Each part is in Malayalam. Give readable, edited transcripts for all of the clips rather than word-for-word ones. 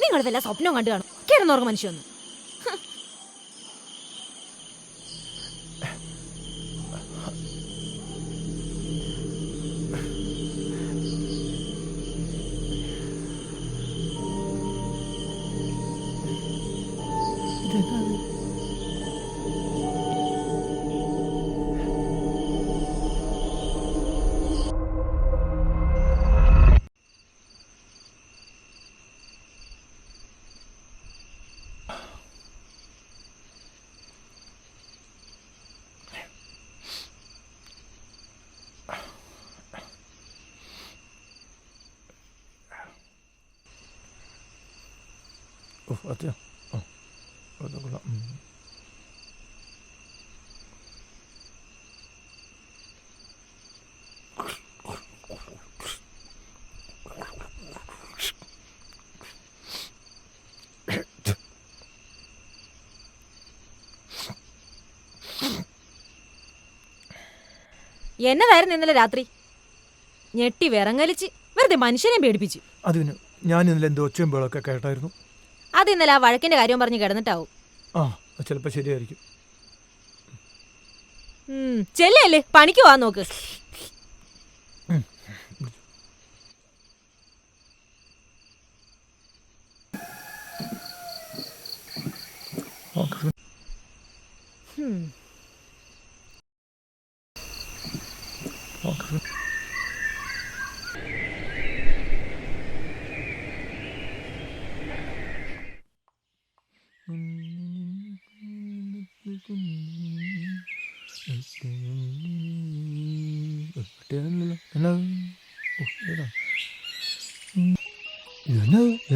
നിങ്ങൾ വല്ല സ്വപ്നം കണ്ടു കാണും. കിടന്നോർക്കും മനുഷ്യന്ന്. അതെയോ? അത് കൊള്ളാം. എന്നതായിരുന്നു ഇന്നലെ രാത്രി? ഞെട്ടി വിറങ്ങലിച്ച് വെറുതെ മനുഷ്യനെ പേടിപ്പിച്ചു. അതിന് ഞാൻ ഇന്നലെ എന്തോ ഒച്ചയും ബഹളമൊക്കെ കേട്ടായിരുന്നു. അത് ഇന്നലെ ആ വഴക്കിന്റെ കാര്യം പറഞ്ഞ് കിടന്നിട്ടാവും. ആ ചിലപ്പോൾ ശരിയായിരിക്കും. ചെല്ലല്ലേ, പണിക്ക് പോവാൻ നോക്ക്.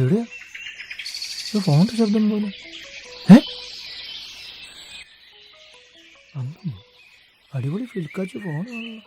എവിടെയാ ഫോണിന്റെ ശബ്ദം പോലെ? അടിപൊളി ഫിൽക്കാച്ച് ഫോണാണല്ലോ.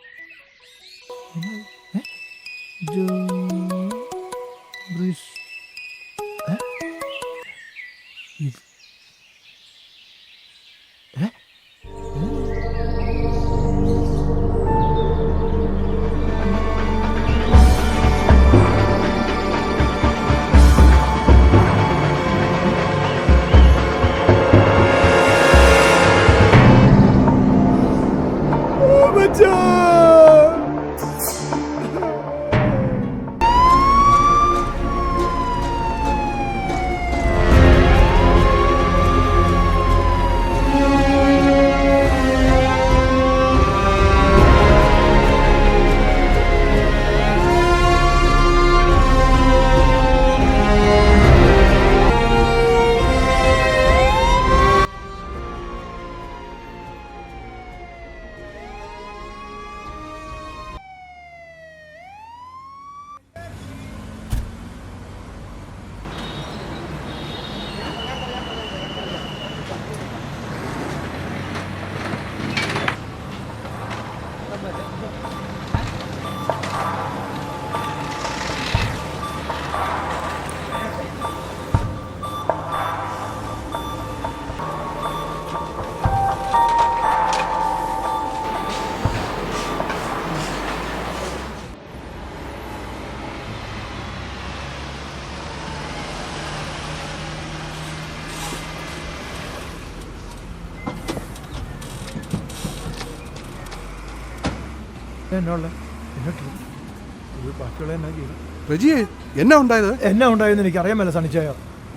എന്നാ ഉണ്ടായെന്ന് എനിക്ക് അറിയാമല്ലോ സണിച്ചായ.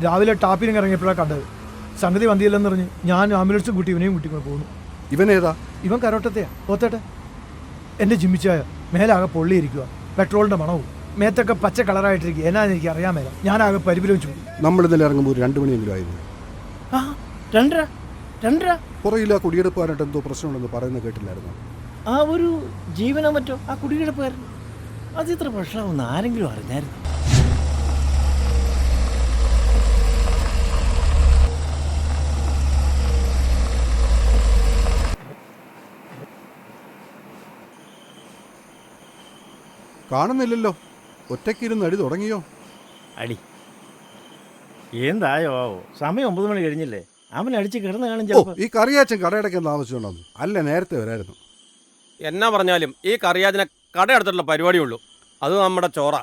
രാവിലെ ടാപ്പിനും ഇറങ്ങിയപ്പോഴാണ് കണ്ടത്. സംഗതി വന്നില്ലെന്ന് പറഞ്ഞ് ഞാൻ ആംബുലൻസും കൂട്ടി ഇവനെയും കൂട്ടിക്കൊണ്ട് പോകുന്നു. ഇവനേതാ? ഇവൻ കരോട്ടത്തെയാ. പോത്തേട്ടെ. എൻ്റെ ജിമ്മിച്ചായ മേലാകെ പൊള്ളിയിരിക്കുക. പെട്രോളിന്റെ മണവും മേത്തൊക്കെ പച്ച കളറായിട്ടിരിക്കുക. എന്നാന്ന് എനിക്ക് അറിയാമേല. ഞാനാകെ പരിപരിച്ചു. നമ്മൾ ഇന്നലെ ഇറങ്ങുമ്പോൾ 2 മണിയെങ്കിലും ആയിരുന്നു. ആ 2:30 പുറയില്ല. കുടിയെടുപ്പാനായിട്ട് എന്തോ പ്രശ്നമുണ്ടെന്ന് പറയുന്നത് കേട്ടില്ലായിരുന്നു. ആ ഒരു ജീവനോ മറ്റോ ആ കുടികിടപ്പുകാരൻ അതിത്ര പ്രശ്നമാണെന്ന് ആരെങ്കിലും അറിഞ്ഞായിരുന്നു? കാണുന്നില്ലല്ലോ. ഒറ്റയ്ക്കിരുന്ന് അടി തുടങ്ങിയോ? അടി എന്തായോ ആവോ? സമയം 9 മണി കഴിഞ്ഞില്ലേ? അവൻ അടിച്ച് കിടന്ന് കാണും. ഈ കറിയാച്ചൻ കടയടയ്ക്കാൻ താമസിച്ചുണ്ടോ? അല്ല, നേരത്തെ വരായിരുന്നു. എന്നാ പറഞ്ഞാലും ഈ കറിയാതിനെ കട അടുത്തുള്ള പരിപാടിയുള്ളൂ. അത് നമ്മുടെ ചോറ.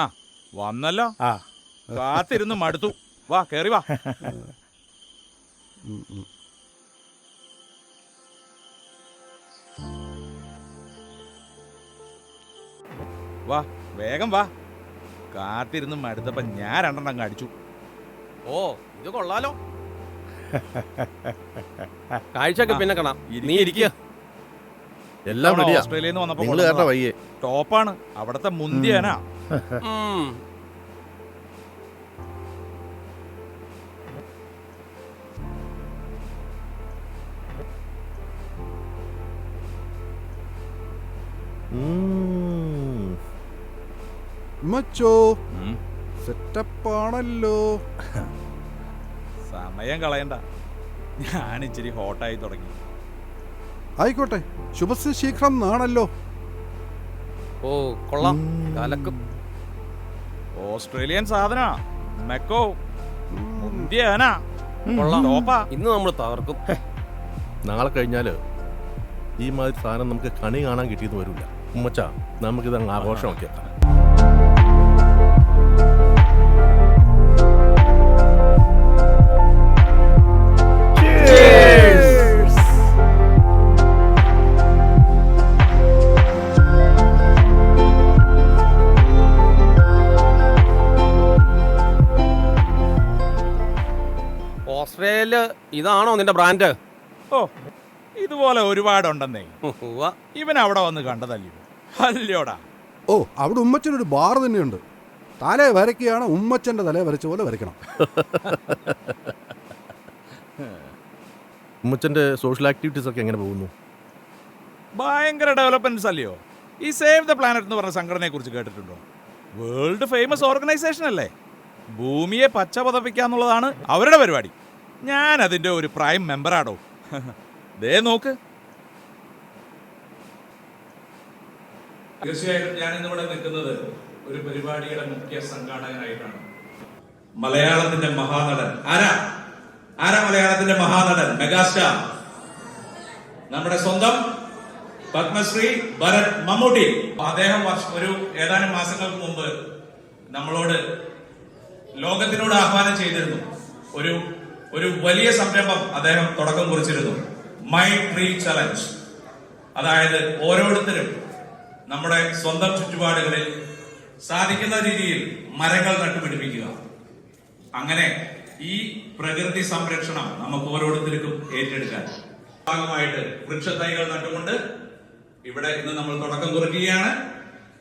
ആ വന്നല്ലോ. കാത്തിരുന്ന് മടുത്തു. വാ കേറി വാ. വാ വേഗം വാ. കാത്തിരുന്ന് മടുത്തപ്പോ ഞാൻ 2 അങ്ങ് അടിച്ചു. ഓ ഇത് കൊള്ളാലോ. കാഴ്ചയൊക്കെ പിന്നെ കാണാം. നീ ഇരിക്കുക. എല്ലാം റെഡിയാ. ഓസ്ട്രേലിയയിൽ നിന്ന് വന്നപ്പോ നിങ്ങൾ കേട്ടോ വയ്യേ. ടോപ്പാണ് അവിടത്തെ മുന്തിയനാ. മച്ചോ സെറ്റപ്പാണല്ലോ. സമയം കളയണ്ട, ഞാൻ ഇച്ചിരി ഹോട്ടായി തുടങ്ങി. ആയിക്കോട്ടെ, ശുഭസ് ശീഘ്രം നാണല്ലോ. ഓ കൊള്ളാം, കലക്കും. ഓസ്ട്രേലിയൻ സാധന മെക്കോ മുന്തിയനാ. കൊള്ളാം, ടോപ്പാ. ഇന്ന് നമ്മൾ തകർക്കും. നാളെ കഴിഞ്ഞാല് ഈ മാതിരി സാധനം നമുക്ക് കണി കാണാൻ കിട്ടിയെന്ന് വരില്ല. ഉമ്മച്ചാ, നമുക്കിത് അങ്ങ് ആഘോഷമാക്കിയേക്കാം. ഓസ്ട്രേലിയയിൽ ഇതാണോ നിന്റെ ബ്രാൻഡ്? ഓ ഇതുപോലെ ഒരുപാടുണ്ടെന്നേ. ഇവൻ അവിടെ വന്ന് കണ്ടതല്ലോ. അല്ലയോടാ. ഓ, അവിടെ ഉമ്മച്ചനൊരു ബാർ തന്നെയുണ്ട്. തല വരയ്ക്കുകയാണ്, ഉമ്മച്ചൻ്റെ തല വരച്ച പോലെ വരയ്ക്കണം. ഉമ്മച്ചൻ്റെ സോഷ്യൽ ആക്ടിവിറ്റീസ് ഒക്കെ എങ്ങനെ പോകുന്നു? ഭയങ്കര ഡെവലപ്മെന്റ്സ് അല്ലയോ. ഈ സേവ് ദ പ്ലാനറ്റ് എന്ന് പറഞ്ഞ സംഘടനയെ കുറിച്ച് കേട്ടിട്ടുണ്ടോ? വേൾഡ് ഫേമസ് ഓർഗനൈസേഷൻ അല്ലേ. ഭൂമിയെ പച്ച പതപ്പിക്കാന്നുള്ളതാണ് അവരുടെ പരിപാടി. ഞാൻ അതിന്റെ ഒരു പ്രൈം മെമ്പറാടോ. ദേ നോക്ക്. തീർച്ചയായിട്ടും ഞാൻ ഇന്നിവിടെ നിൽക്കുന്നത് ഒരു പരിപാടിയുടെ മുഖ്യ സംഘാടകനായിട്ടാണ്. മലയാളത്തിന്റെ മഹാനടൻ ആരാ മലയാളത്തിന്റെ മഹാനടൻ, മെഗാസ്റ്റാർ, നമ്മുടെ സ്വന്തം പത്മശ്രീ ഭരത് മമ്മൂട്ടി. അദ്ദേഹം ഒരു ഏതാനും മാസങ്ങൾക്ക് മുമ്പ് നമ്മളോട് ലോകത്തിനോട് ആഹ്വാനം ചെയ്തിരുന്നു. ഒരു വലിയ സംരംഭം അദ്ദേഹം തുടക്കം കുറിച്ചിരുന്നു. My tree challenge. അതായത് ഓരോരുത്തരും നമ്മുടെ സ്വന്തം ചുറ്റുപാടുകളിൽ സാധിക്കുന്ന രീതിയിൽ മരങ്ങൾ നട്ടുപിടിപ്പിക്കുക. അങ്ങനെ ഈ പ്രകൃതി സംരക്ഷണം നമുക്ക് ഓരോരുത്തർക്കും ഏറ്റെടുക്കാൻ ഭാഗമായിട്ട് വൃക്ഷത്തൈകൾ നട്ടുകൊണ്ട് ഇവിടെ ഇന്ന് നമ്മൾ തുടക്കം കുറിക്കുകയാണ്.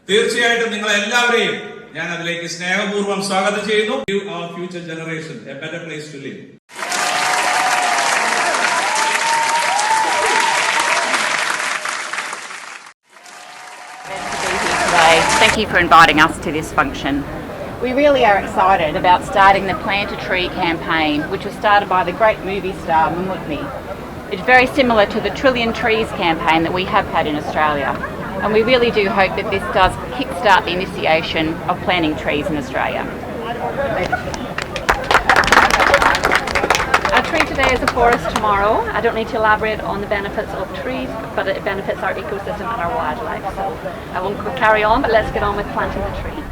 തീർച്ചയായിട്ടും നിങ്ങളെ എല്ലാവരെയും ഞാൻ അതിലേക്ക് സ്നേഹപൂർവ്വം സ്വാഗതം ചെയ്യുന്നു. Give our future generation a better place to live. Thank you for inviting us to this function. We really are excited about starting the Plant a Tree campaign, which was started by the great movie star Mammootty. It's very similar to the Trillion Trees campaign that we have had in Australia. And we really do hope that this does kickstart the initiation of planting trees in Australia. Our tree today is a forest tomorrow. I don't need to elaborate on the benefits of trees, but it benefits our ecosystem and our wildlife. So I won't carry on, but let's get on with planting the tree.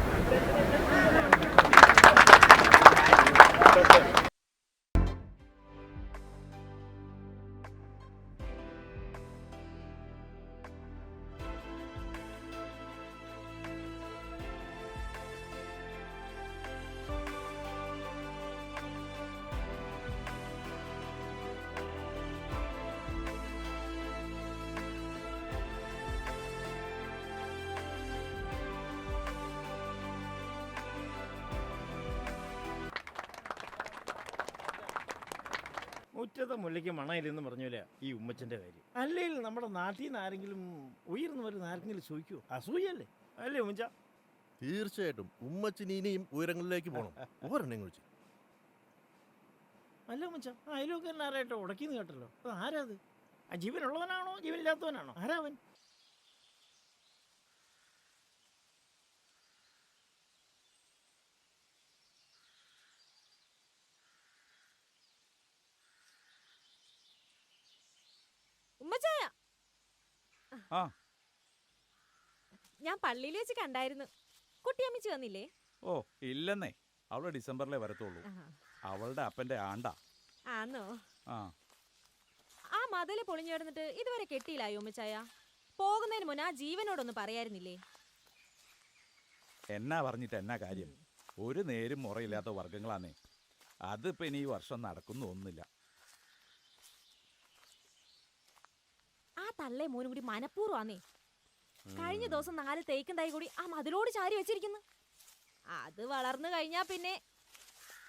മുറ്റത്തെ മുല്ലയ്ക്ക് മണയില്ലെന്ന് പറഞ്ഞില്ല ഈ ഉമ്മച്ചൻ്റെ കാര്യം. അല്ലെങ്കിൽ നമ്മുടെ നാട്ടിൽ നിന്ന് ആരെങ്കിലും ഉയർന്നു വരുന്ന ആരെങ്കിലും ചോദിക്കുമോ? അസൂയല്ലേ അല്ലേ ഉമ്മച്ച? തീർച്ചയായിട്ടും ഉമ്മച്ചിന് ഇനിയും ഉയരങ്ങളിലേക്ക് പോകണം. ഒരെണ്ണം വിളിച്ചു. അല്ല ഉമ്മച്ച, അയലോക്കാരൻ ആരായിട്ടോ ഉടക്കിന്ന് കേട്ടല്ലോ. അത് ആരാ? അത് ആ ജീവനുള്ളവനാണോ ജീവനില്ലാത്തവനാണോ? ആരാവൻ? ഉമ്മച്ചായ. ആ ഞാൻ പള്ളിയിൽ വെച്ച് കണ്ടായിരുന്നു. കുട്ടിയമ്മിച്ച് വന്നില്ലേ? ഓ ഇല്ലെന്നേ, അവള് ഡിസംബറിലേ വരത്തുള്ളൂ. അവളുടെ അപ്പന്റെ ആണ്ടാ. ആന്നോ? ആ ആ മതില് പൊളിഞ്ഞു കിടന്നിട്ട് ഇതുവരെ കെട്ടിയില്ലായോ ഉമ്മച്ചായ? പോകുന്നതിന് മുന്നേ ആ ജീവനോടൊന്ന് പറയായിരുന്നില്ലേ? എന്നാ പറഞ്ഞിട്ട് എന്നാ കാര്യം? ഒരു നേരും മുറയില്ലാത്ത വർഗങ്ങളാന്നേ. അതിപ്പോ ഇനി ഈ വർഷം നടക്കുന്നു ഒന്നില്ല. ആ തള്ളേ മോനും കൂടി മനഃപൂർവ്വാന്നേ. കഴിഞ്ഞ ദിവസം 4 തേക്കും തൈ കൂടി ആ മതിലോട് ചാരി വെച്ചിരിക്കുന്നു. അത് വളർന്നു കഴിഞ്ഞാ പിന്നെ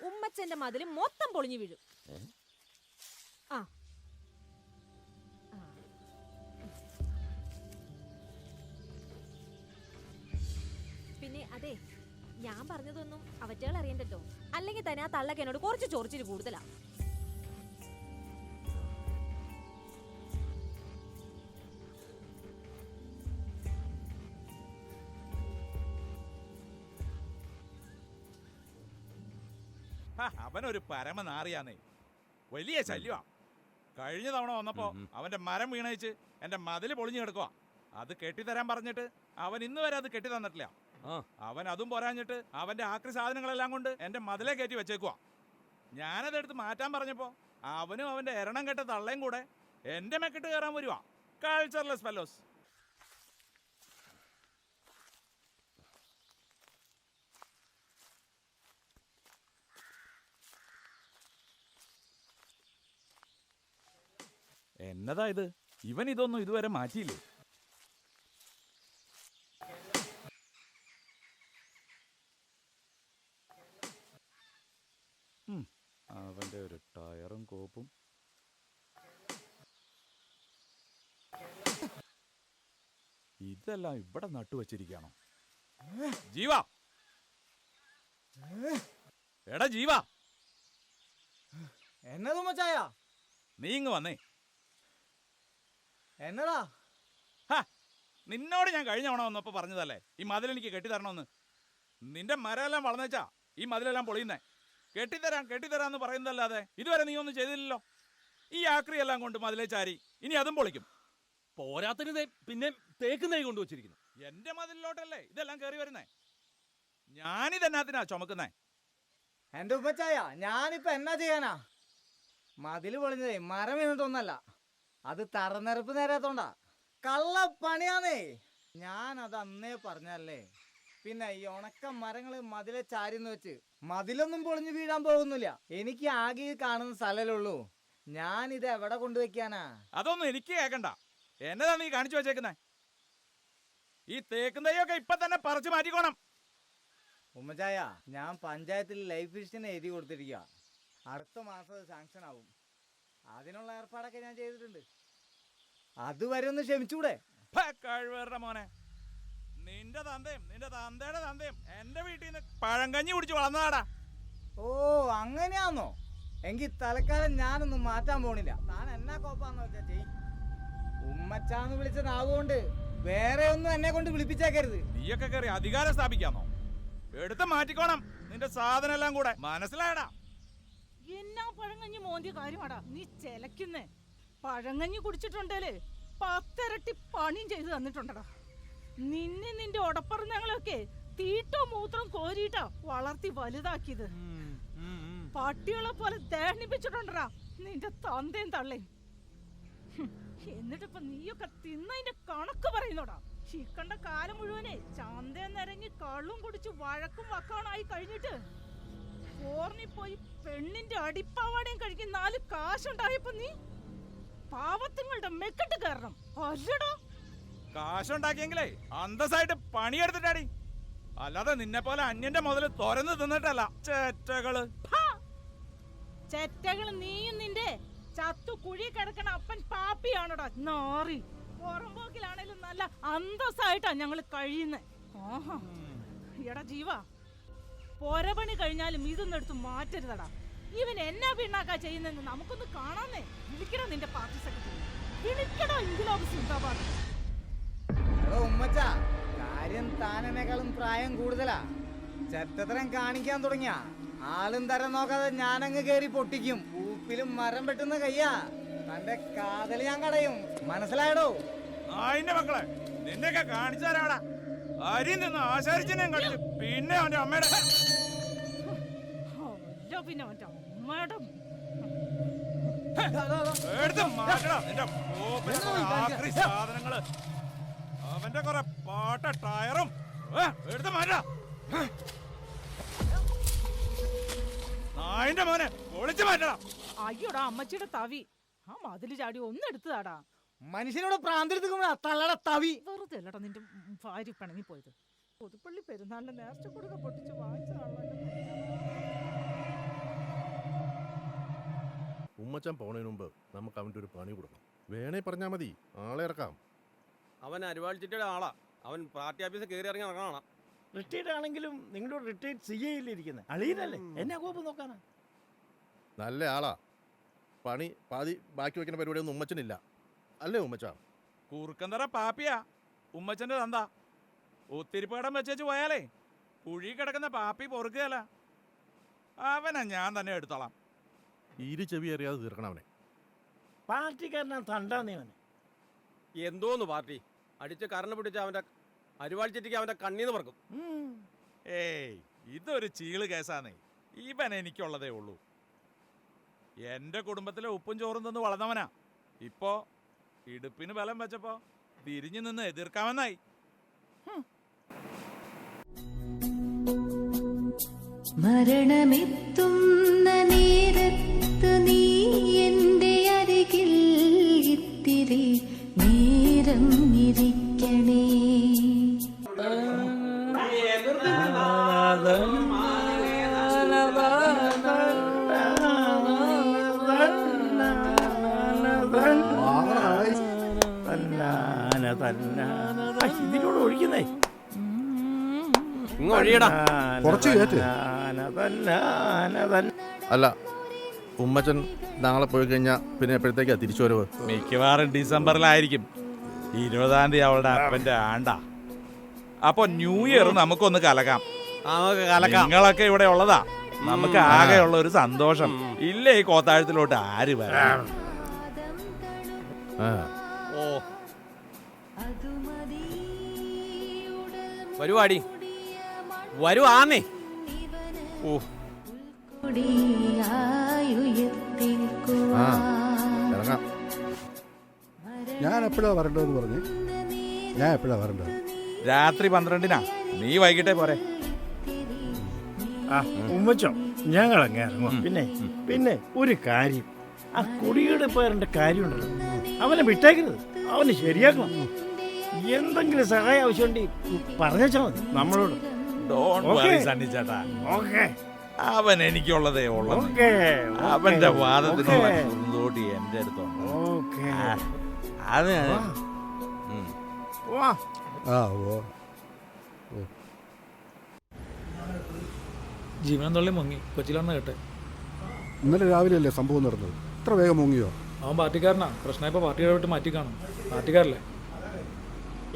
ഉമ്മച്ചന്റെ മതില് മൊത്തം പൊളിഞ്ഞു വീഴും. ആ പിന്നെ അതെ, ഞാൻ പറഞ്ഞതൊന്നും അവറ്റകൾ അറിയണ്ടല്ലോ. അല്ലെങ്കിൽ തന്നെ ആ തള്ളക്ക് എന്നോട് കുറച്ച് ചൊറിച്ചിൽ കൂടുതലാ. അവനൊരു പരമനാറിയാന്നേ, വലിയ ശല്യമാ. കഴിഞ്ഞ തവണ വന്നപ്പോ അവന്റെ മരം വീണയിച്ച് എന്റെ മതില് പൊളിഞ്ഞു കിടക്കുവാ. അത് കെട്ടിത്തരാൻ പറഞ്ഞിട്ട് അവൻ ഇന്ന് വരെ അത് കെട്ടി തന്നിട്ടില്ല. അവൻ അതും പോരാഞ്ഞിട്ട് അവന്റെ ആക്രി സാധനങ്ങളെല്ലാം കൊണ്ട് എന്റെ മതിലെ കയറ്റി വെച്ചേക്കുവാ. ഞാനതെടുത്ത് മാറ്റാൻ പറഞ്ഞപ്പോ അവനും അവന്റെ എരണം കെട്ട തള്ളയും കൂടെ എന്റെ മെക്കിട്ട് കയറാൻ വരുവാ. Cultureless fellows. എന്നതാ ഇത്? ഇവൻ ഇതൊന്നും ഇതുവരെ മാറ്റിയില്ലേ? അവന്റെ ഒരു ടയറും കോപ്പും. ഇതെല്ലാം ഇവിടെ നട്ടുവച്ചിരിക്കണോ? ജീവ, എടാ ജീവ, എന്നതും മച്ചായ നീ ഇങ്ങ് വന്നേ. എന്നടാ? നിന്നോട് ഞാൻ കഴിഞ്ഞ തവണ വന്നപ്പോൾ പറഞ്ഞതല്ലേ ഈ മതിലെനിക്ക് കെട്ടിത്തരണമെന്ന്. നിന്റെ മരമെല്ലാം വളർന്നേച്ചാ ഈ മതിലെല്ലാം പൊളിയുന്നേ. കെട്ടിത്തരാന്ന് പറയുന്നതല്ലാതെ ഇതുവരെ നീ ഒന്നും ചെയ്തില്ലല്ലോ. ഈ ആക്രിയെല്ലാം കൊണ്ട് മതിലേ ചാരി ഇനി അതും പൊളിക്കും. പോരാത്തിന് പിന്നെ തേക്കും തൈ കൊണ്ടുവച്ചിരിക്കുന്നു. എന്റെ മതിലിലോട്ടല്ലേ ഇതെല്ലാം കയറി വരുന്നേ. ഞാനിതെന്നാത്തിനാ ചുമക്കുന്നേ? എന്റെ ഉപ്പച്ചായ, ഞാനിപ്പോ എന്നാ ചെയ്യാനാ? മതില് പൊളിഞ്ഞതേ മരം വീണിട്ടൊന്നല്ല, അത് തറനിരപ്പ് നേരാത്തോണ്ടാ. കള്ളപ്പണിയാന്നേ. ഞാനത് അന്നേ പറഞ്ഞല്ലേ. പിന്നെ ഈ ഉണക്ക മരങ്ങള് മതിലെ ചാരിന്ന് വെച്ച് മതിലൊന്നും പൊളിഞ്ഞു വീഴാൻ പോകുന്നില്ല. എനിക്ക് ആകെ കാണുന്ന സ്ഥലമുള്ളൂ. ഞാനിത് എവിടെ കൊണ്ടുവയ്ക്കാനാ? അതൊന്നും എനിക്ക് കേൾക്കണ്ട. എന്നതാ നീ കാണിച്ചു വെച്ചേക്കുന്നേ? ഈ തേക്കും തൈയൊക്കെ ഇപ്പൊ തന്നെ പറിച്ചു മാറ്റിക്കോണം. ഉമ്മച്ചായ, ഞാൻ പഞ്ചായത്തിൽ ലൈഫ് മിഷന് എഴുതി കൊടുത്തിരിക്കുക. അടുത്ത മാസം അത് സാങ്ഷൻ ആവും. അതിനുള്ള ഏർപ്പാടൊക്കെ ഞാൻ ചെയ്തിട്ടുണ്ട്. അതുവരെ ഒന്ന് ക്ഷമിച്ചൂടെ? കഴിവേറുടെ മോനെ, നിന്റെ തന്തയുടെ തന്തയും എന്റെ വീട്ടിൽ നിന്ന് പഴങ്കഞ്ഞി കുടിച്ച് വളർന്നതാടാ. ഓ അങ്ങനെയാന്നോ? എങ്കിൽ തൽക്കാലം ഞാനൊന്നും മാറ്റാൻ പോണില്ല. താൻ എന്നാ കോപ്പാന്ന് വെച്ചാ ചെയ്. ഉമ്മച്ചാന്ന് വിളിച്ചതാവുകൊണ്ട് വേറെ ഒന്നും എന്നെ കൊണ്ട് വിളിപ്പിച്ചേക്കരുത്. നീയൊക്കെ കയറി അധികാരം സ്ഥാപിക്കാന്നോ? എടുത്ത് മാറ്റിക്കോണം നിന്റെ സാധനം എല്ലാം കൂടെ. മനസ്സിലായടാ? എന്നാ പഴങ്ങഞ്ഞി മോന്തിയ കാര്യമാടാ നീ ചെലക്കുന്നേ. പഴങ്ങഞ്ഞി കുടിച്ചിട്ടുണ്ടേല് 10 ഇരട്ടി പണിയും ചെയ്ത് തന്നിട്ടുണ്ടടാ. നിന്നെ നിന്റെ ഒടപ്പറഞ്ഞങ്ങളൊക്കെ തീട്ടോ മൂത്രം കോരിയിട്ടാ വളർത്തി വലുതാക്കിയത്. പട്ടികളെ പോലെ തേണിപ്പിച്ചിട്ടുണ്ടടാ നിന്റെ തന്തയും തള്ളയും. എന്നിട്ടിപ്പൊ നീയൊക്കെ തിന്നതിന്റെ കണക്ക് പറയുന്നോടാ. ചിക്കണ്ട കാലം മുഴുവനെ ചന്തയെന്നിറങ്ങി കള്ളും കുടിച്ച് വഴക്കും വക്കാണായി കഴിഞ്ഞിട്ട് ഫോർണിൽ പോയി പെണ്ണിന്റെ അടിപ്പാവാടയും കഴിക്കും 4 കാശുണ്ടായപ്പോ നീ പാവത്തുങ്ങളുടെ മെക്കിട്ട് കയറണം അല്ലടോ. കാശുണ്ടാക്കിയെങ്കിലേ അന്തസ്സായിട്ട് പണിയെടുത്തിട്ടാടി, അല്ലാതെ നിന്നെ പോലെ അന്യന്റെ മുതല് തുറന്ന് തിന്നിട്ടല്ല. ചേറ്റകള് ചെറ്റകള് നീയും നിന്റെ ചത്തു കുഴി കിടക്കണ അപ്പൻ പാപ്പിയാണോടാ നാറി. പുറമ്പോക്കിലാണേലും നല്ല അന്തസ്സായിട്ടാ ഞങ്ങള് കഴിയുന്നേ. ആഹാ എടാ ജീവ, പൊരപണി കഴിഞ്ഞാലും ഇതൊന്നും എടുത്ത് മാറ്റരുതടാ. ഇവൻ എന്നാ പിണ്ണാക്കാ ചെയ്യുന്നെന്ന് നമുക്കൊന്ന് കാണാന്നേ. വിളിക്കടാ നിന്റെ പാർട്ടി സെക്രട്ടറി, വിളിക്കടാ ഇൻക്ലാബ് സിന്ദാബാദ്. ഉമ്മച്ച, കാര്യം താനെക്കാളും പ്രായം കൂടുതലാ. ചെറ്റത്തരം കാണിക്കാൻ തുടങ്ങിയ ആളും തരം നോക്കാതെ ഞാനങ്ങ് കേറി പൊട്ടിക്കും. ൂപ്പിലും മരം വെട്ടുന്ന കയ്യാ. തന്റെ കാതല് ഞാൻ കടയും. മനസ്സിലായടോ? അതിന്റെ മക്കളെ, നിന്നെയൊക്കെ കാണിച്ചാരാടാ? അരി നിന്ന് ആശാരിച്ചനെയും കടിച്ചു. പിന്നെ അവന്റെ അമ്മയുടെ പിന്നെ അവന്റെ അമ്മയുടെ എടുത്ത് മാറ്റണം നിന്റെ ആക്രി സാധനങ്ങള്. അവന്റെ കുറെ പാട്ട ടയറും എടുത്ത് മാറ്റാ. നായിന്റെ മോനെ പൊളിച്ചു മാറ്റണം. അയ്യോടാ അമ്മച്ചിയുടെ തവി ആ മതില് ചാടി ഒന്നെടുത്തതാടാ. മനുഷ്യനോട് പ്രാന്തെടുത്തുമ്പോഴാ തള്ളട തവി. വെറുതെ അല്ലടാ നിന്റെ ഭാര്യ പിണങ്ങി പോയത്. പുതുപ്പള്ളി പെരുന്നാളിന്റെ നേർച്ച കൊടുക്ക പൊട്ടിച്ച് വാങ്ങിച്ചതാണല്ലോ. ഉമ്മച്ചൻ പോണതിന് മുമ്പ് നമുക്ക് അവൻ്റെ ഒരു പണി കൊടുക്കണം. വേണേ പറഞ്ഞാൽ മതി, ആളെ ഇറക്കാം. അവൻ അരിവാഴ്ചിട്ടയുടെ ആളാ. അവൻ പാർട്ടി ഓഫീസിൽ കയറി ഇറങ്ങി നടക്കണം. റിട്ടയർഡ് ആണെങ്കിലും നിങ്ങളോട് റിട്ടയർഡ് ചെയ്യില്ലിരിക്കുന്നത് അളിയനല്ലേ, എന്നെ കോപ്പം നോക്കാനാ. നല്ല ആളാ. പണി പാതി ബാക്കി വെക്കുന്ന പരിപാടിയൊന്നും ഉമ്മച്ചനില്ല, അല്ലേ ഉമ്മച്ച? കുറുക്കന്തറ പാപ്പിയാ ഉമ്മച്ചന്റെ തന്ത. ഒത്തിരിപ്പേടം വെച്ചു പോയാലേ കുഴി കിടക്കുന്ന പാപ്പി പൊറുക്കുകയല്ല. അവനെ ഞാൻ തന്നെ എടുത്തോളാം. ഇരു ചെവി അറിയാതെ തീർക്കണം അവനെ. പാർട്ടിക്കാരനാ തണ്ടാന്നേ അവനെ. എന്തോന്ന് പാർട്ടി അടിച്ച് കറണ്ട് പിടിച്ച് അവന്റെ അരിവാഴ്ചിട്ടിക്ക് അവന്റെ കണ്ണീന്ന് പറക്കും. ഏയ് ഇതൊരു ചീള് കേസാന്നേ. ഇവൻ എനിക്കുള്ളതേ ഉള്ളൂ. എന്റെ കുടുംബത്തിലെ ഉപ്പും ചോറും തന്ന് വളർന്നവനാ. ഇപ്പോ ഇടുപ്പിന് ബലം വെച്ചപ്പോ തിരിഞ്ഞു നിന്ന് എതിർക്കാമെന്നായി. മരണമെത്തുന്ന നേരത്ത് നീ എൻ്റെ അരികിൽ ഇത്തിരി നേരം ഇരിക്കണേ. ഇതിനോട് ഒഴിക്കുന്നേ കുറച്ച് കേട്ട്. അല്ല ഉമ്മച്ചൻ നാളെ പോയി കഴിഞ്ഞാൽ പിന്നെ എപ്പോഴത്തേക്കാ തിരിച്ചു വരവ്? മിക്കവാറും ഡിസംബറിലായിരിക്കും. 20-ാം തീയതി അവളുടെ അപ്പന്റെ ആണ്ടാ. അപ്പൊ ന്യൂ ഇയർ നമുക്കൊന്ന് കലക്കാം. നിങ്ങളൊക്കെ ഇവിടെ ഉള്ളതാ. നമുക്ക് ആകെയുള്ള ഒരു സന്തോഷം. ഇല്ലേ ഈ കോത്താഴത്തിലോട്ട് ആര് വരാം? വരുവാടി വരുവാന്നേ. ഓ ഇറങ്ങാം. ഞാൻ എപ്പോഴാ വരേണ്ടതെന്ന് പറഞ്ഞു? ഞാൻ എപ്പോഴാ വരേണ്ടത്? രാത്രി 12-നാ. നീ വൈകിട്ടേ പോരെ. ഉമ്മച്ചോ ഞങ്ങളങ്ങ് ഇറങ്ങും. പിന്നെ ഒരു കാര്യം, ആ കുടിയുടെ പേരന്റെ കാര്യമുണ്ടല്ലോ, അവനെ വിട്ടേക്കരുത്. അവന് ശരിയാക്കണം. എന്തെങ്കിലും സഹായം ആവശ്യമുണ്ടെങ്കിൽ പറഞ്ഞാ മതി നമ്മളോട്. ചേട്ടാ അവൻ എനിക്കുള്ളതേ ഉള്ളൂ. അവന്റെ വാദത്തിനുള്ള കുറുന്തോട്ടി എന്റെ അടുത്തുണ്ട്. അത് ജീവനം തള്ളി മുങ്ങി കൊച്ചിയിലാണെന്ന് കേട്ടെ. ഇന്നലെ രാവിലെയല്ലേ സംഭവം നടന്നത്? ഇത്ര വേഗം മുങ്ങിയോ? അവൻ പാർട്ടിക്കാരനാ. കൃഷ്ണ ഇപ്പൊ പാർട്ടിയുടെ വിട്ട് മാറ്റി കാണും. പാർട്ടിക്കാരല്ലേ?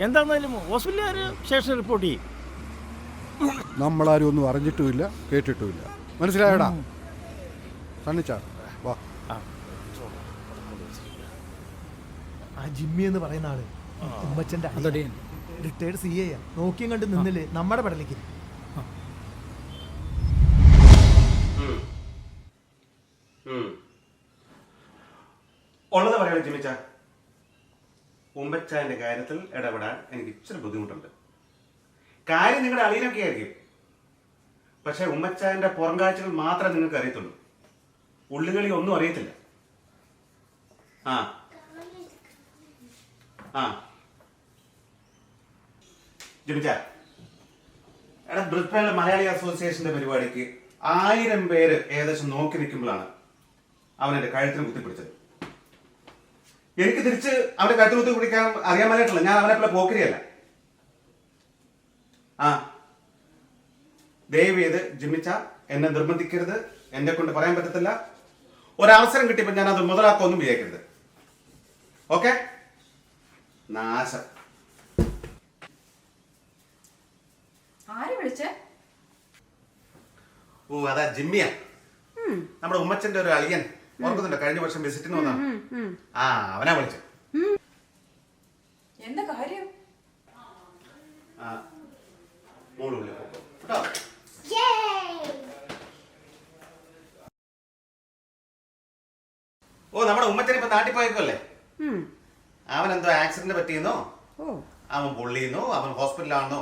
എന്താണെന്നാലും ഹോസ്പിറ്റലുകാർ സ്റ്റേഷൻ റിപ്പോർട്ട് ചെയ്യും. നമ്മളാരും ഒന്നും അറിഞ്ഞിട്ടുമില്ല കേട്ടിട്ടുമില്ല. മനസ്സിലായടാ? സണ്ണിച്ചാ വാ. ആ ജിമ്മി എന്ന് പറയുന്ന ആള് ഉമ്മച്ചന്റെ റിട്ടയർഡ് CA നോക്കിയും കണ്ട് നിന്നില്ലേ നമ്മുടെ പടലേക്ക്. ഉള്ളത് പറയാൻ ജിമ്മിച്ച, ഉമ്മച്ചാന്റെ കാര്യത്തിൽ ഇടപെടാൻ എനിക്ക് ഇച്ചിരി ബുദ്ധിമുട്ടുണ്ട്. കാര്യം നിങ്ങളുടെ അളിയനൊക്കെ ആയിരിക്കും. പക്ഷെ ഉമ്മച്ചാന്റെ പുറം കാഴ്ചകൾ മാത്രമേ നിങ്ങൾക്ക് അറിയത്തുള്ളൂ. ഉള്ളുകളി ഒന്നും അറിയത്തില്ല. ആ ആ ജിമിച്ച, എടാ ബ്രിസ്ബേണിലെ മലയാളി അസോസിയേഷന്റെ പരിപാടിക്ക് 1000 പേര് ഏകദേശം നോക്കി നിൽക്കുമ്പോഴാണ് അവൻ എന്റെ കഴുത്തിന് കുത്തിപ്പിടിച്ചത്. എനിക്ക് തിരിച്ച് അവന്റെ കഴുത്ത് കുത്തി പിടിക്കാൻ അറിയാൻ മേലായിട്ടില്ല. ഞാൻ അവനെ പോലെ പോക്കരിയല്ല. ആ ദയവ് ചെയ്ത് ജിമ്മിച്ച എന്നെ നിർബന്ധിക്കരുത്. എന്നെ കൊണ്ട് പറയാൻ പറ്റത്തില്ല. ഒരവസരം കിട്ടിയപ്പോൾ ഞാൻ അത് മുതലാക്കൊന്നും വിചാരിക്കരുത്. ഓക്കെ? നാശം. ഓ അതാ ജിമ്മിയാ, നമ്മുടെ ഉമ്മച്ചന്റെ ഒരു അളിയൻ. ഓർക്കുന്നുണ്ടോ? കഴിഞ്ഞ വർഷം വിസിറ്റിന് വന്നാ. ആ അവനാ വിളിച്ചു. എന്താ കാര്യം? മോളുള്ളിൽ പോക്കോ കേട്ടോ. ഓ നമ്മുടെ ഉമ്മച്ചൻ ഇപ്പൊ നാട്ടിൽ പോയേക്കല്ലേ? അവൻ എന്തോ ആക്സിഡന്റ് പറ്റിയെന്നോ, അവൻ പൊള്ളിയെന്നോ, അവൻ ഹോസ്പിറ്റലാണെന്നോ,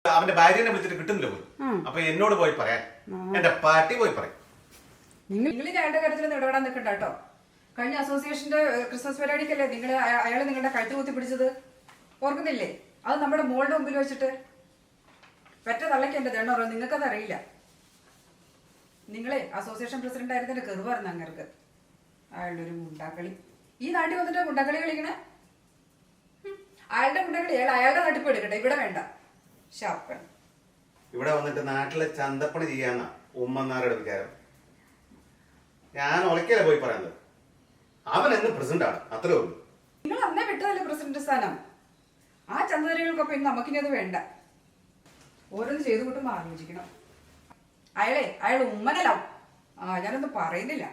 അവന്റെ ഭാര്യനെ വിളിച്ചിട്ട് കിട്ടുന്നില്ല പോലും. അപ്പൊ എന്നോട് പോയി പറയാൻ എന്റെ പാർട്ടി പോയി പറയും. നിങ്ങൾ അയാളുടെ കാര്യത്തിൽ ഇടപെടാൻ നിൽക്കണ്ട കേട്ടോ. കഴിഞ്ഞ അസോസിയേഷന്റെ ക്രിസ്മസ് പരിപാടിക്കല്ലേ നിങ്ങൾ അയാളെ നിങ്ങളുടെ കഴുത്ത് കുത്തി പിടിച്ചത്, ഓർക്കുന്നില്ലേ? അത് നമ്മുടെ മോളുടെ മുമ്പിൽ വെച്ചിട്ട് പെറ്റ തള്ളയ്ക്ക് എന്റെ ദണ്ണോ, നിങ്ങൾക്കത് അറിയില്ല. നിങ്ങളെ അസോസിയേഷൻ പ്രസിഡന്റ് ആയിരുന്നതിന്റെ കെറുവായിരുന്നു അങ്ങർക്ക്. അയാളുടെ ഒരു മുണ്ടാക്കളി. ഈ നാട്ടിൽ വന്നിട്ട് മുണ്ടാക്കളി കളിക്കണേ. അയാളുടെ മുണ്ടാക്കളി അയാളുടെ നാട്ടിൽ പോയി എടുക്കട്ടെ, ഇവിടെ വേണ്ട. ഷാപ്പൻ ഇവിടെ വന്നിട്ട് നാട്ടിലെ ചന്തപ്പണി ചെയ്യാന്ന ഉമ്മന്നാരുടെ വിചാരം. ഞാൻ ഒലക്കല്ലേ പോയി പറയുന്നത്. അവൻ എന്ന് പ്രസിഡന്റ് ആണ്, അത്രേ ഉള്ളൂ. നിങ്ങൾ അന്നേ വിട്ടതല്ലേ പ്രസിഡന്റ് സ്ഥാനം. ആ ചന്തതരികൾക്കൊപ്പം ഇന്ന് നമുക്കിനി അത് വേണ്ട. ഓരോന്ന് ചെയ്തു കൂട്ടുമ്പോൾ ആലോചിക്കണം. അയാൾ ഉമ്മനലാവും. ഞാനൊന്നും പറയുന്നില്ല.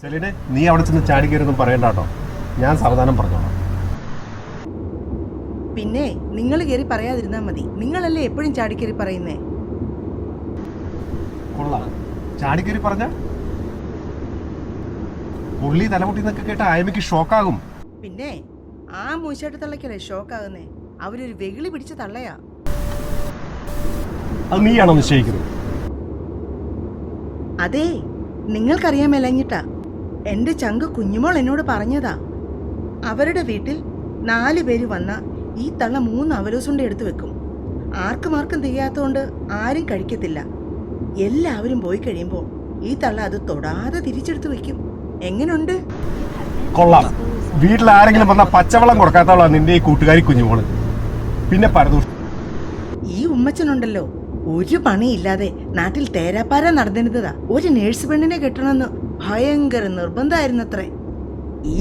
സെലിനെ, നീ അവിടെ ചെന്ന് ചാടിക്കരുതൊന്നും പറയണ്ട കേട്ടോ. ഞാൻ സാവധാനം പറഞ്ഞോളാം. പിന്നെ നിങ്ങൾ കയറി പറയാതിരുന്നാ മതി. നിങ്ങളല്ലേ എപ്പോഴും ചാടിക്കയറി പറയുന്നേ. കൊള്ളാം, ചാടിക്കയറി പറഞ്ഞ പുള്ളി തലമുട്ടി എന്നൊക്കെ കേട്ട ആയമയ്ക്ക് ഷോക്കാകും. പിന്നെ ആ മൂശായിട്ട് തള്ളയ്ക്കല്ലേ ഷോക്കാകുന്നേ. അവരൊരു വെകിളി പിടിച്ച തള്ളയാ. അത് നീയാണോ നിശ്ചയിക്കുന്നത്? അതെ, നിങ്ങൾക്കറിയാൻ മേലഞ്ഞിട്ടാ. എന്റെ ചങ്ക് കുഞ്ഞുമോൾ എന്നോട് പറഞ്ഞതാ. അവരുടെ വീട്ടിൽ 4 പേര് വന്ന ഈ തള്ള 3 അവലോസുണ്ട എടുത്തു വെക്കും. ആർക്കും തികയാത്തോണ്ട് ആരും കഴിക്കത്തില്ല. എല്ലാവരും പോയി കഴിയുമ്പോൾ ഈ തള്ള അത് തൊടാതെ തിരിച്ചെടുത്ത് വെക്കും. എങ്ങനുണ്ട്? കൊള്ളാം. വീട്ടിൽ ആരെങ്കിലും വന്ന പച്ചവെള്ളം കൊടുക്കാത്തവളാ നിന്റെ ഈ കൂട്ടുകാരി കുഞ്ഞുമോള്. പിന്നെ പരദൂഷണം. ഈ ഉമ്മച്ചനുണ്ടല്ലോ, ഒരു പണിയില്ലാതെ നാട്ടിൽ തേരാപ്പാര നടന്നിരുന്നതാ. ഒരു നേഴ്സ് പെണ്ണിനെ കെട്ടണമെന്ന് ഭയങ്കര നിർബന്ധമായിരുന്നത്രേ.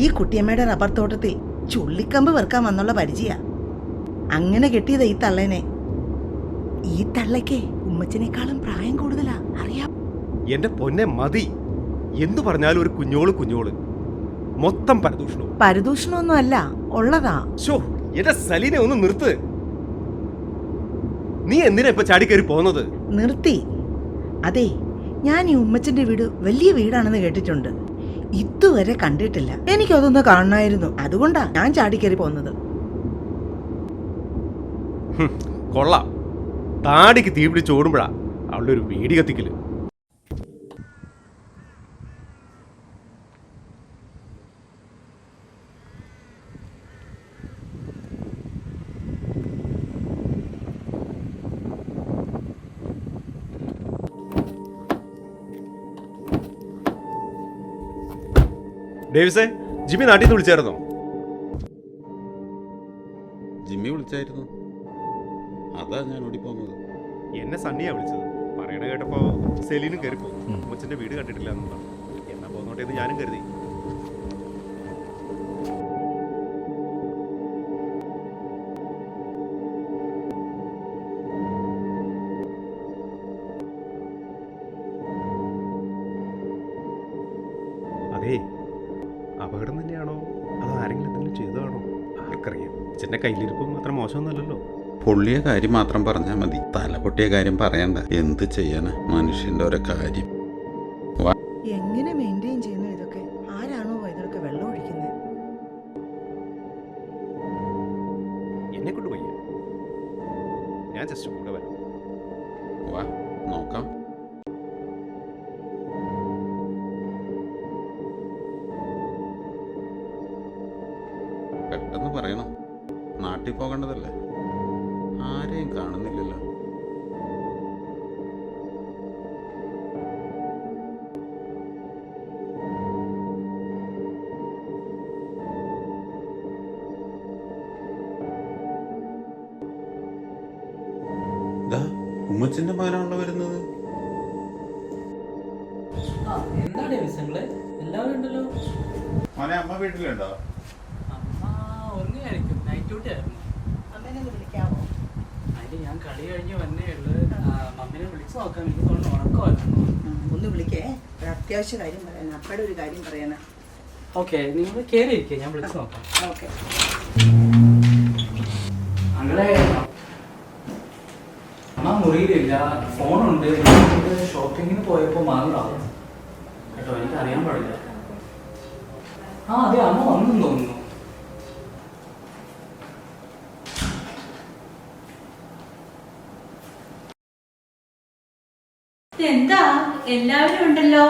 ഈ കുട്ടിയമ്മയുടെ റബ്ബർ തോട്ടത്തിൽ ചുള്ളിക്കമ്പ് വെറുക്കാൻ വന്നുള്ള പരിചയ. അങ്ങനെ കെട്ടിയതാ ഈ തള്ളേനെ. ഈ തള്ളയ്ക്ക് ഉമ്മച്ചനേക്കാളും പ്രായം കൂടുതലാ, അറിയാം. എന്റെ പൊന്നെ മതി. എന്തു പറഞ്ഞാലും ഒരു കുഞ്ഞോള് മൊത്തം പരദൂഷണവും. പരദൂഷണമൊന്നും അല്ല, ഉള്ളതാ. ഷോ, എന്റെ സലീനെ ഒന്ന് നിർത്ത്. നീ എന്തിനാ ഇപ്പൊ ചാടിക്കയറി പോകുന്നത്? നിർത്തി. അതെ, ഞാൻ ഈ ഉമ്മച്ചന്റെ വീട് വലിയ വീടാണെന്ന് കേട്ടിട്ടുണ്ട്. ഇതുവരെ കണ്ടിട്ടില്ല. എനിക്കതൊന്ന് കാണണമായിരുന്നു. അതുകൊണ്ടാ ഞാൻ ചാടിക്കയറി പോകുന്നത്. കൊള്ളാം. താടിക്ക് തീ പിടിച്ച് ഓടുമ്പോഴാ അവളുടെ ഒരു വീടി കത്തിക്കല്. ഡേവിസേ, ജിമ്മി നാട്ടിൽ നിന്ന് വിളിച്ചായിരുന്നോ? ജിമ്മി വിളിച്ചായിരുന്നു, അതാ ഞാൻ ഓടിപ്പോന്നത്. എന്നെ സണ്ണിയാ വിളിച്ചത്. പറയണ കേട്ടപ്പോ സെലീനും കയറിപ്പോ ഉമ്മച്ചന്റെ വീട് കണ്ടിട്ടില്ല എന്നാ. എന്നാ പോന്നോട്ടെ എന്ന് ഞാനും കരുതി. അതേ, അപകടം തന്നെയാണോ അതോ ആരെങ്കിലും എന്തെങ്കിലും ചെയ്തതാണോ ആർക്കറിയാം. അച്ഛൻ്റെ കയ്യിലിരിപ്പ് മാത്രം മോശമൊന്നുമല്ലല്ലോ. പൊള്ളിയ കാര്യം മാത്രം പറഞ്ഞാൽ മതി, തല പൊട്ടിയ കാര്യം പറയണ്ട. എന്ത് ചെയ്യാനാ മനുഷ്യന്റെ ഓരോ കാര്യം. എങ്ങനെ മെയിൻറ്റെയിൻ ചെയ്യുന്നു ഇതൊക്കെ? ആരാണോ ഇതൊക്കെ വെള്ളം ഒഴിക്കുന്നത്? എന്നെ കൊണ്ട് വയ്യ, ഞാൻ ജസ്റ്റ് കൂടെ വരാം. വാ നോക്കാം. പെട്ടെന്ന് പറയണം, നാട്ടിൽ പോകേണ്ടതല്ലേ. ആരെയും കാണുന്നില്ലല്ലോ. ഉമ്മച്ചന്റെ മകനാണല്ലോ വരുന്നത്. എല്ലാവരും ഉണ്ടല്ലോ. മോനെ, അമ്മ വീട്ടിലുണ്ടോ? അമ്മ ഉറങ്ങിയായിരിക്കും. ഡ്യൂട്ടിയായിരുന്നു. അമ്മേനെ ഒന്ന് വിളിക്കാമോ? അതിന് ഞാൻ കളി കഴിഞ്ഞ് വന്നേ ഉള്ളു. മമ്മിനെ വിളിച്ചു നോക്കാം. എനിക്ക് തോന്നുന്നു ഉറക്കമായിരുന്നു. ഒന്ന് വിളിക്കേ, ഒരു അത്യാവശ്യ കാര്യം പറയാനാ, അപ്പയുടെ ഒരു കാര്യം പറയാനാ. ഓക്കെ, നിങ്ങൾ കയറി ഇരിക്കുക, ഞാൻ വിളിച്ചു നോക്കാം. ഓക്കെ. അങ്ങനെ അമ്മ മുറിയിലില്ല, ഫോണുണ്ട്. ഷോപ്പിങ്ങിന് പോയപ്പോൾ മാറിയതാവും കേട്ടോ, എനിക്ക് അറിയാൻ പാടില്ല. അതെ, അമ്മ വന്നെന്ന് തോന്നുന്നു. എന്താ എല്ലാവരും ഉണ്ടല്ലോ?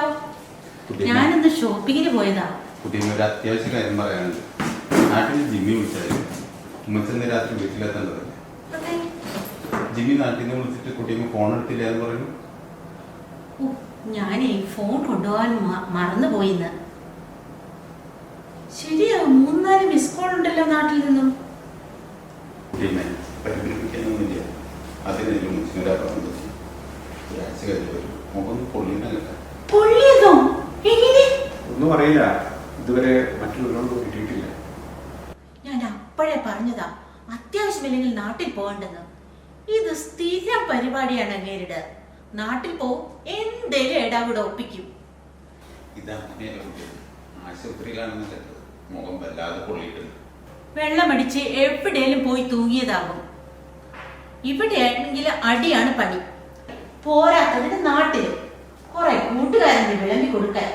ഞാനൊന്ന് ഷോപ്പിങ്ങിന് പോയതാ. കുട്ടിയുടെ അത്യാവശ്യ കാര്യം പറയാനുണ്ട്. നാട്ടിൽ ജിമ്മി വിളിച്ചായിരുന്നു. ഉമ്മച്ചന്ന് രാത്രി വീട്ടിലെത്തേണ്ടതല്ലേ. ജിമ്മി നാട്ടിൽ നിന്ന് വിളിച്ചിട്ട് കുട്ടിക്ക് ഫോൺ എടുത്തില്ല എന്ന് പറയുന്നു. ഞാനേ ഫോൺ കൊണ്ടുപോകാൻ മറന്നുപോയിന്ന്. ശരിയാ, 3-4 മിസ് കോൾ ഉണ്ടല്ലോ നാട്ടിൽ നിന്നും. കുട്ടീനെ പരിഗണിക്കാനൊന്നുമില്ല. അതിനെങ്കിലും ഉമ്മച്ചിനൊരാ പറഞ്ഞു ഒരാഴ്ച കഴിഞ്ഞ് വരും. മുഖം പൊള്ളിനെ കേട്ടാ. പൊള്ളിയതോ? എങ്ങനെ? ഒന്നും അറിയില്ല, ഇതുവരെ മറ്റുള്ളവരോട് കിട്ടിയിട്ടില്ല. ഞാൻ അപ്പോഴേ പറഞ്ഞതാ അത്യാവശ്യമില്ലെങ്കിൽ നാട്ടിൽ പോകണ്ടെന്ന്. ഇത് സ്ഥിരം പരിപാടിയാണ് അങ്ങേരുടെ. നാട്ടിൽ പോവും, എന്തേലും ഇടാവിടെ ഒപ്പിക്കും. ആശുപത്രിയിലാണെന്ന് കേട്ടത്. മുഖം വല്ലാതെ പൊള്ളിയിട്ടുണ്ട്. വെള്ളമടിച്ച് എവിടെയും പോയി തൂങ്ങിയതാകും. ഇവിടെ ആണെങ്കിൽ അടിയാണ് പണി. പോരാത്തതിന് നാട്ടില് കുറെ കൂട്ടുകാരന് വിളമ്പി കൊടുക്കാൻ,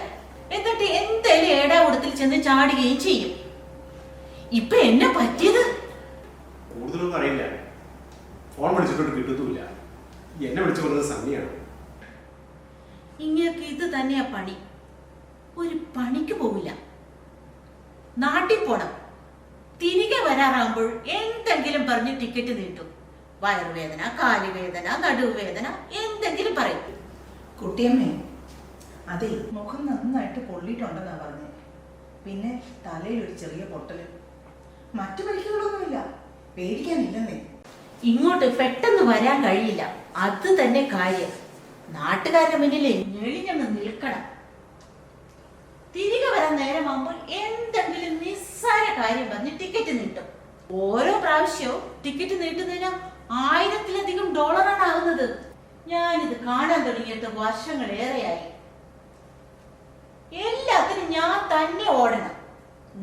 എന്നിട്ട് എന്തേലും ഏടാകൂടത്തിൽ ചെന്ന് ചാടുകയും ചെയ്യും. ഇപ്പൊ എന്നെ പറ്റിയത് കൂടുതലൊന്നും അറിയില്ല. ഫോൺ വിളിച്ചിട്ടോട്ട് കിട്ടത്തുമില്ല. എന്നെ വിളിച്ചു പറഞ്ഞത് സണ്ണിയാണ്. ഇങ്ങക്ക് ഇത് തന്നെയാ പണി. ഒരു പണിക്ക് പോവില്ല, നാട്ടിൽ പോണം. തിരികെ വരാറാകുമ്പോൾ എന്തെങ്കിലും പറഞ്ഞ് ടിക്കറ്റ് നീട്ടും. വയറുവേദന, കാലുവേദന, നടുവേദന എന്തെങ്കിലും പറയും. കുട്ടിയമ്മേ, അതെ, മുഖം നന്നായിട്ട് പൊള്ളിയിട്ടുണ്ടെന്നാ പറഞ്ഞത്. പിന്നെ തലയിൽ ഒരു ചെറിയ പൊട്ടല്. മറ്റു പരിക്കുകളൊന്നുമില്ല, പേടിക്കാനില്ലെന്നേ. ഇങ്ങോട്ട് പെട്ടെന്ന് വരാൻ കഴിയില്ല, അത് തന്നെ കാര്യം. നാട്ടുകാരുടെ മുന്നിൽ ഞെളിഞ്ഞൊന്ന് നിൽക്കണം. തിരികെ വരാൻ നേരമാകുമ്പോൾ എന്തെങ്കിലും നിസ്സാര കാര്യം പറഞ്ഞ് ടിക്കറ്റ് നീട്ടും. ഓരോ പ്രാവശ്യവും ടിക്കറ്റ് നീട്ടുന്നതിന് $1000-ലധികം ആകുന്നത്. ഞാനിത് കാണാൻ തുടങ്ങിയിട്ട് വർഷങ്ങളേറെയായി. എല്ലാത്തിനും ഞാൻ തന്നെ ഓടണം.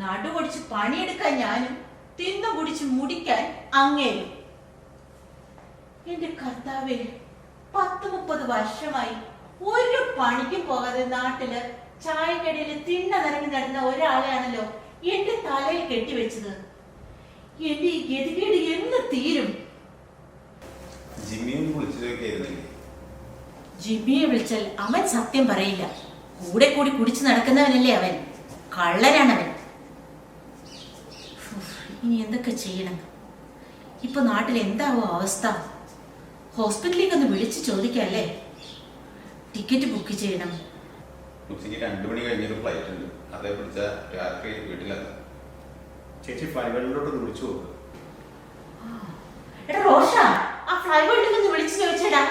നടുപൊടിച്ച് പണിയെടുക്കാൻ ഞാനും, തിന്നു കുടിച്ച് മുടിക്കാൻ അങ്ങേരും. എന്റെ കർത്താവേ, 10-30 വർഷമായി ഒരു പണിക്കും പോകാതെ നാട്ടില് ചായക്കടയിൽ തിണ്ണ നിറങ്ങി നടന്ന ഒരാളെയാണല്ലോ എന്റെ തലയിൽ കെട്ടിവെച്ചത്. എന്റെ ഈ ഗതികേട് എന്ന് തീരും? ജിമ്മിയെ വിളിച്ചാൽ അവൻ സത്യം പറയില്ല. കൂടെ കൂടി കുടിച്ചു നടക്കുന്നവനല്ലേ അവൻ. കള്ളനാണവൻ. ഇനി എന്തൊക്കെ ചെയ്യണം? ഇപ്പൊ നാട്ടിൽ എന്താവോ അവസ്ഥ? ഹോസ്പിറ്റലിലേക്ക് ഒന്ന് വിളിച്ച് ചോദിക്കല്ലേ. ടിക്കറ്റ് ബുക്ക് ചെയ്യണം. ഉച്ചയ്ക്ക് 2 മണി കഴിഞ്ഞൊരു ഫ്ലൈറ്റ് ഉണ്ട്. അതേ പിടിച്ച രാത്രി വീട്ടിലെത്താം. ചേച്ചി ഫ്ലൈവേളിലോട്ട് വിളിച്ചു പോകും. എടാ റോഷ, ആ ഫ്ലൈവേളിലേക്ക് ഒന്ന് വിളിച്ചു ചോദിച്ചേടാ.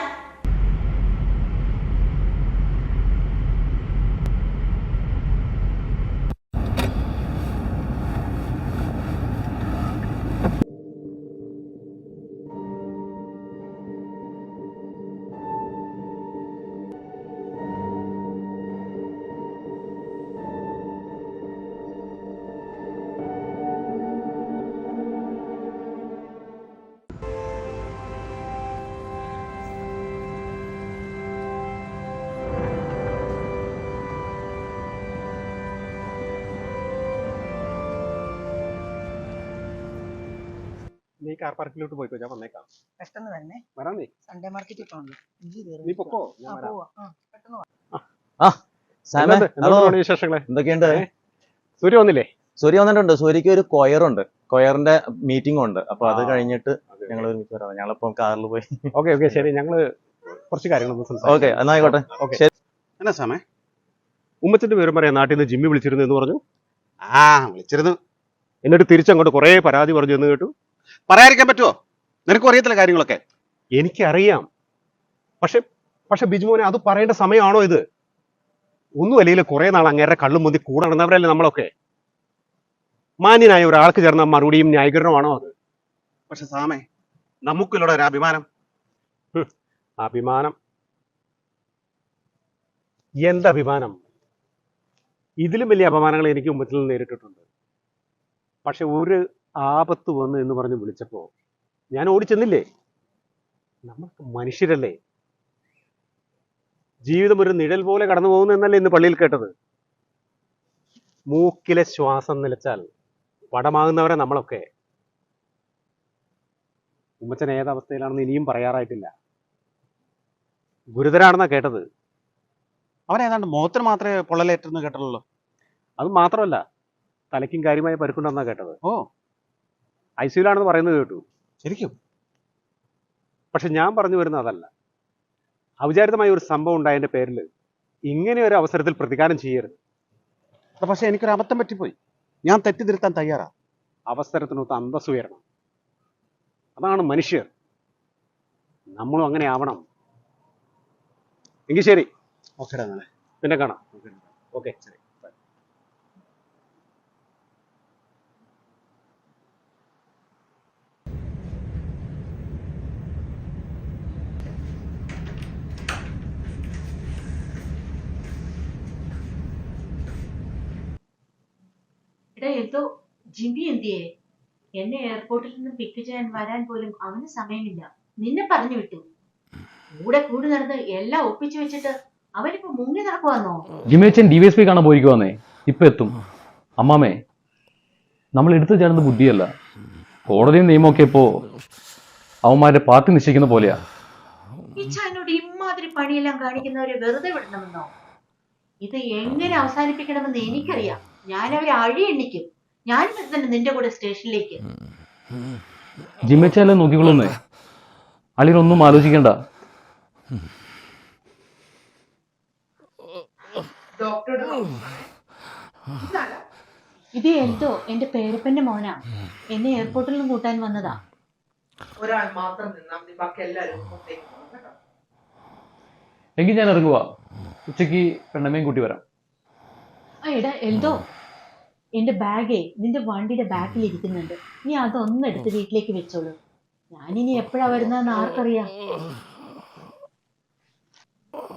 നീ കാർ പാർക്കിലോട്ട് പോയിക്കോ, ഞാൻ വന്നേക്കാം. പെട്ടെന്ന് തന്നെ വരാം. നീ സൺഡേ മാർക്കറ്റിൽ പോകണം. നീ പൊക്കോ, ഞാൻ വരാം. പെട്ടെന്ന് വിശേഷങ്ങളെ എന്തൊക്കെയുണ്ട്? സൂര്യ വന്നില്ലേ? സൂര്യ വന്നിട്ടുണ്ട്. സൂര്യക്ക് ഒരു കൊയറുണ്ട്, കൊയറിന്റെ മീറ്റിംഗ് ഉണ്ട്. അപ്പൊ അത് കഴിഞ്ഞിട്ട് ഞങ്ങൾ ഒരുമിച്ച് വരാം. ഞങ്ങളിപ്പം കാറിൽ പോയി. ഓക്കെ ശരി, ഞങ്ങള് കുറച്ച് കാര്യങ്ങളൊന്നും ഓക്കെ എന്നായിക്കോട്ടെ. എന്നാ സമയം ഉമ്മച്ചന്റെ പേരും പറയാം. നാട്ടിൽ നിന്ന് ജിമ്മി വിളിച്ചിരുന്നു എന്ന് പറഞ്ഞു. വിളിച്ചിരുന്നു. എന്നിട്ട് തിരിച്ചങ്ങോട്ട് കുറെ പരാതി പറഞ്ഞു എന്ന് കേട്ടു. പറയാതിരിക്കാൻ പറ്റുമോ? നിനക്കും അറിയത്തില്ല കാര്യങ്ങളൊക്കെ. എനിക്കറിയാം. പക്ഷെ ബിജുമോനെ, അത് പറയേണ്ട സമയമാണോ ഇത്? ഒന്നും അല്ലെങ്കിൽ കുറെ നാൾ അങ്ങേരെ കള്ളും മുന്തി കൂടെ നടന്നവരല്ലേ നമ്മളൊക്കെ. മാന്യനായ ഒരാൾക്ക് ചേർന്ന മറുപടിയും ന്യായീകരണമാണോ അത്? പക്ഷെ സാമേ, നമുക്കില്ലൂടെ ഒരു അഭിമാനം. അഭിമാനം? എന്ത് അഭിമാനം? ഇതിലും വലിയ അപമാനങ്ങൾ എനിക്ക് മുമ്പിൽ നിന്ന് നേരിട്ടിട്ടുണ്ട്. പക്ഷെ ഒരു ആപത്ത് വന്നു എന്ന് പറഞ്ഞ് വിളിച്ചപ്പോ ഞാൻ ഓടിച്ചെന്നില്ലേ? നമുക്ക് മനുഷ്യരല്ലേ? ജീവിതം ഒരു നിഴൽ പോലെ കടന്നു പോകുന്നു എന്നല്ലേ ഇന്ന് പള്ളിയിൽ കേട്ടത്? മൂക്കിലെ ശ്വാസം നിലച്ചാൽ പടമാകുന്നവരെ നമ്മളൊക്കെ. ഉമ്മച്ചൻ ഏതവസ്ഥയിലാണെന്ന് ഇനിയും പറയാറായിട്ടില്ല. ഗുരുതരാണെന്നാ കേട്ടത്. അവനേതാണ്ട് മുഖത്തിന് മാത്രമേ പൊള്ളലേറ്റെന്ന് കേട്ടുള്ളൂ. അത് മാത്രമല്ല, തലയ്ക്കും കാര്യമായ പരുക്കുണ്ടെന്നാ കേട്ടത്. ഓ, ഐസിയുലാണെന്ന് പറയുന്നത് കേട്ടു. ശരിക്കും? പക്ഷെ ഞാൻ പറഞ്ഞു വരുന്നത് അതല്ല. അവിചാരിതമായ ഒരു സംഭവം ഉണ്ടായതിന്റെ പേരിൽ ഇങ്ങനെ ഒരു അവസരത്തിൽ പ്രതികാരം ചെയ്യരുത്. പക്ഷെ എനിക്കൊരു അബദ്ധം പറ്റിപ്പോയി. ഞാൻ തെറ്റിദ്ധരുത്താൻ തയ്യാറാ. അവസരത്തിനൊത്ത് അന്തസ് ഉയരണം. അതാണ് മനുഷ്യർ. നമ്മളും അങ്ങനെ ആവണം. എങ്കിൽ ശരി, ഓക്കെടാ, പിന്നെ കാണാം. ഓക്കെ, ശരി. എന്തോ ജിമ്മി എന്തിയേ? എന്നെ എയർപോർട്ടിൽ നിന്ന് പിക്ക് ചെയ്യാൻ വരാൻ പോലും അവന് സമയമില്ല. നിന്നെ പറഞ്ഞു വിട്ടു. കൂടെ കൂടി നടന്ന് എല്ലാം ഒപ്പിച്ചു വെച്ചിട്ട് അവനിപ്പോ മുങ്ങി നടക്കുവാന്നോ? ജിമ്മേച്ചൻ DVSP കാണാൻ പോയിരിക്കുവാന്നേ. ഇപ്പൊ എത്തും. അമ്മാമേ, നമ്മൾ എടുത്തു ചേർന്നത് ബുദ്ധിയല്ല. കോടതിയും നിയമമൊക്കെ ഇപ്പോ അവന്മാരുടെ പാർട്ടി നിശ്ചയിക്കുന്ന പോലെയാ. ഈ ചാനോട് ഇമാതിരി പണിയെല്ലാം കാണിക്കുന്നവരെ വെറുതെ വിടണമെന്നോ? ഇത് എങ്ങനെ അവസാനിപ്പിക്കണമെന്ന് എനിക്കറിയാം. ഞാനവരെ അഴി എണ്ണിക്കും. ഞാൻ തന്നെ നിന്റെ കൂടെ സ്റ്റേഷനിലേക്ക്. ജിമ്മേച്ചല്ലേ നോക്കിക്കൊള്ളുന്നേ. അളിയൊന്നും ആലോചിക്കണ്ട. ഇത് എന്തോ എന്റെ പേരപ്പന്റെ മോനാ. എന്നെ എയർപോർട്ടിൽ നിന്ന് കൂട്ടാൻ വന്നതാ. ഒരാൾ മാത്രം നിന്നാൽ മതി, ബാക്കി എല്ലാവരും എങ്കിൽ ഞാൻ ഇറങ്ങുക. ഉച്ചക്ക് പെണ്ണമ്മയും കൂട്ടി വരാം. എടാ എന്തോ, എന്റെ ബാഗേ നിന്റെ വണ്ടിയുടെ ബാക്കിൽ ഇരിക്കുന്നുണ്ട്. നീ അതൊന്നെടുത്ത് വീട്ടിലേക്ക് വെച്ചോളൂ. ഞാനിനി എപ്പോഴാ വരുന്നതെന്ന് ആർക്കറിയാം.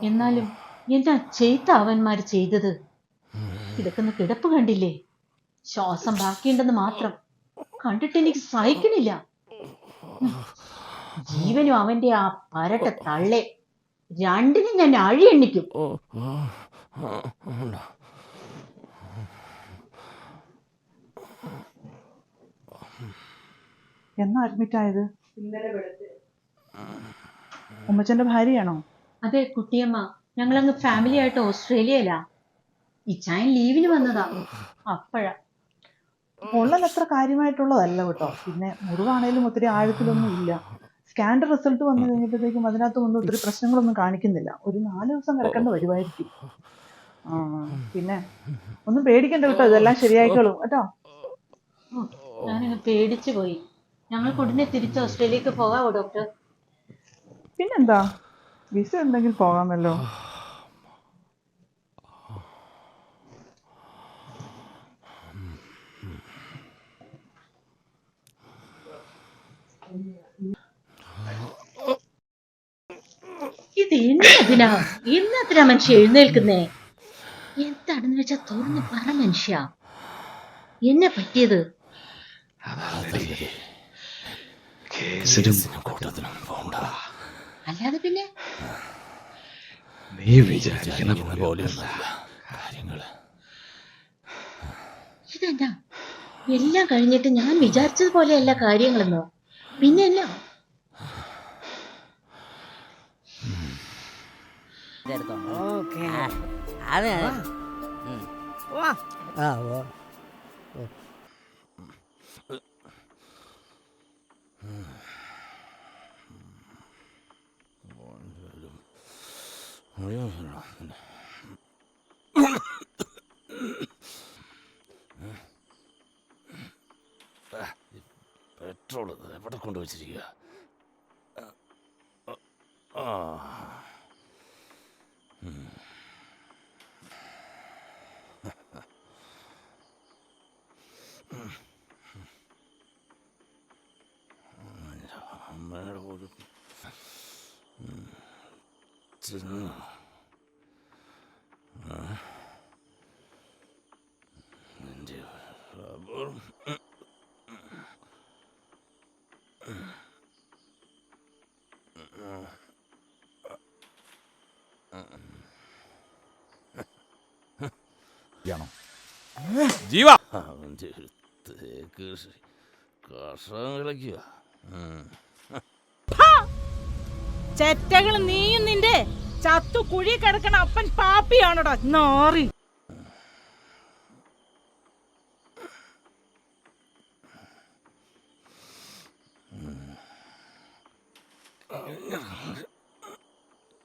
എന്നാലും എന്താ ചെയ്ത അവന്മാര് ചെയ്തത്? കിടക്കുന്ന കിടപ്പ് കണ്ടില്ലേ? ശ്വാസം ബാക്കിയുണ്ടെന്ന് മാത്രം. കണ്ടിട്ട് എനിക്ക് സഹിക്കണില്ല. ജീവനും അവന്റെ ആ പരട്ട തള്ളെ രണ്ടിനും ഞാൻ അഴി എണ്ണിക്കും. എന്നാ അഡ്മിറ്റ് ആയത്? ഉമ്മച്ചന്റെ ഭാര്യയാണോ? അതെ കുട്ടിയമ്മ. ഞങ്ങളങ്ങ് ഫാമിലി ആയിട്ട് ഓസ്ട്രേലിയയിലാ. ഇച്ചായൻ ലീവിന് വന്നതാ. അപ്പഴാ. പൊള്ളൽ അത്ര കാര്യമായിട്ടുള്ളതല്ല കേട്ടോ. പിന്നെ മുറിവാണേലും ഒത്തിരി ആഴത്തിലൊന്നും ഇല്ല. സ്കാൻ്റെ റിസൾട്ട് വന്നു കഴിഞ്ഞപ്പോഴത്തേക്കും അതിനകത്തൊന്നും ഒത്തിരി പ്രശ്നങ്ങളൊന്നും കാണിക്കുന്നില്ല. ഒരു 4 ദിവസം കിടക്കേണ്ട വരുമായിരിക്കും. പിന്നെ ഒന്നും പേടിക്കണ്ട കേട്ടോ, ഇതെല്ലാം ശരിയായിക്കോളും കേട്ടോ. ഞാനങ്ങ് പേടിച്ചു പോയി. ഞങ്ങൾക്ക് ഉടനെ തിരിച്ച് ഓസ്ട്രേലിയക്ക് പോകാവോ ഡോക്ടർ? പിന്നെന്താ, വിസ ഉണ്ടെങ്കിൽ പോകാമല്ലോ. ഇത് എന്നതിനാ മനുഷ്യ എഴുന്നേൽക്കുന്നേ? എന്താണെന്ന് വെച്ചാ തുറന്ന് പറ മനുഷ്യ. എന്നെ പറ്റിയത്? അല്ലാതെ പിന്നെ നീ വിചാരിക്കുന്ന ഇതെന്താ എല്ലാം കഴിഞ്ഞിട്ട് ഞാൻ വിചാരിച്ചതുപോലെയല്ല കാര്യങ്ങളെന്നോ? പിന്നെ എല്ലാം പെട്രോൾ എവിടെ കൊണ്ടുവച്ചിരിക്കുക? തിന്നു. നിന്റെ റബ്ബറും ജീവ അവന്റെ ഒരു തേക്ക് കഷണം കളിക്കുക. ചെറ്റകൾ നീയും നിന്റെ ചത്തു കുഴി കിടക്കണ അപ്പൻ പാപ്പിയാണോടാ നാറി.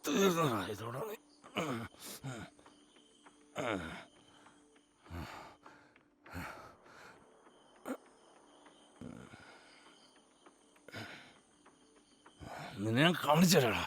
തീർന്നതായതോടെ നിന്നെ ഞാൻ കാണിച്ചു തരാടാ.